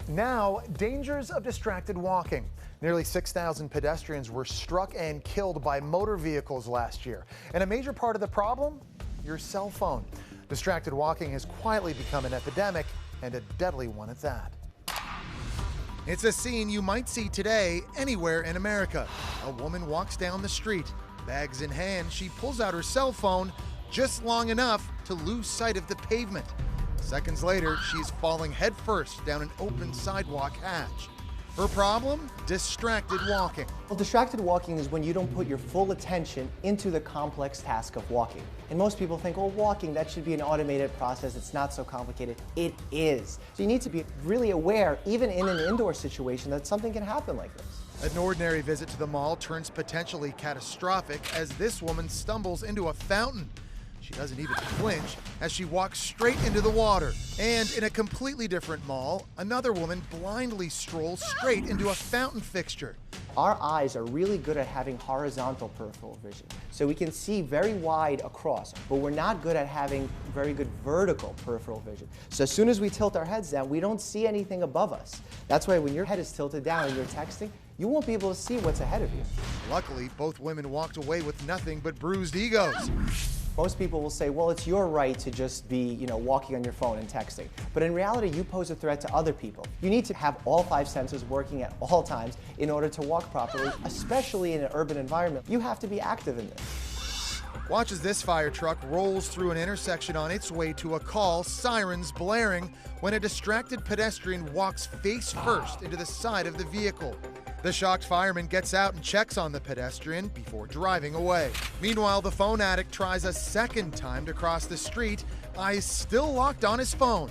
Now, dangers of distracted walking. Nearly 6,000 pedestrians were struck and killed by motor vehicles last year. And a major part of the problem? Your cell phone. Distracted walking has quietly become an epidemic, and a deadly one at that. It's a scene you might see today anywhere in America. A woman walks down the street. Bags in hand, she pulls out her cell phone just long enough to lose sight of the pavement. Seconds later, she's falling headfirst down an open sidewalk hatch. Her problem? Distracted walking. Well, distracted walking is when you don't put your full attention into the complex task of walking. And most people think, well, walking, that should be an automated process. It's not so complicated. It is. So you need to be really aware, even in an indoor situation, that something can happen like this. An ordinary visit to the mall turns potentially catastrophic as this woman stumbles into a fountain. She doesn't even flinch as she walks straight into the water. And in a completely different mall, another woman blindly strolls straight into a fountain fixture. Our eyes are really good at having horizontal peripheral vision. So we can see very wide across, but we're not good at having very good vertical peripheral vision. So as soon as we tilt our heads down, we don't see anything above us. That's why when your head is tilted down and you're texting, you won't be able to see what's ahead of you. Luckily, both women walked away with nothing but bruised egos. Most people will say, well, it's your right to just be, walking on your phone and texting. But in reality, you pose a threat to other people. You need to have all 5 senses working at all times in order to walk properly, especially in an urban environment. You have to be active in this. Watch as this fire truck rolls through an intersection on its way to a call, sirens blaring, when a distracted pedestrian walks face first into the side of the vehicle. The shocked fireman gets out and checks on the pedestrian before driving away. Meanwhile, the phone addict tries a second time to cross the street, eyes still locked on his phone,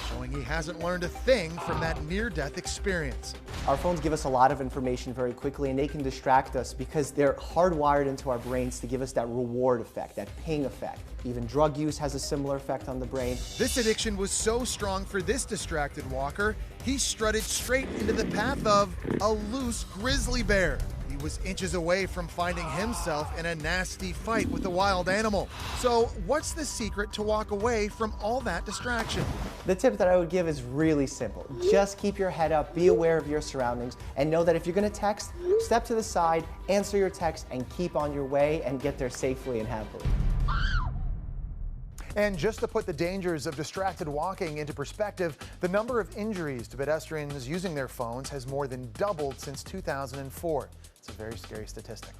showing he hasn't learned a thing from that near-death experience. Our phones give us a lot of information very quickly, and they can distract us because they're hardwired into our brains to give us that reward effect, that ping effect. Even drug use has a similar effect on the brain. This addiction was so strong for this distracted walker, he strutted straight into the path of a loose grizzly bear. He was inches away from finding himself in a nasty fight with a wild animal. So what's the secret to walk away from all that distraction? The tip that I would give is really simple. Just keep your head up, be aware of your surroundings, and know that if you're going to text, step to the side, answer your text, and keep on your way and get there safely and happily. And just to put the dangers of distracted walking into perspective, the number of injuries to pedestrians using their phones has more than doubled since 2004. It's a very scary statistic.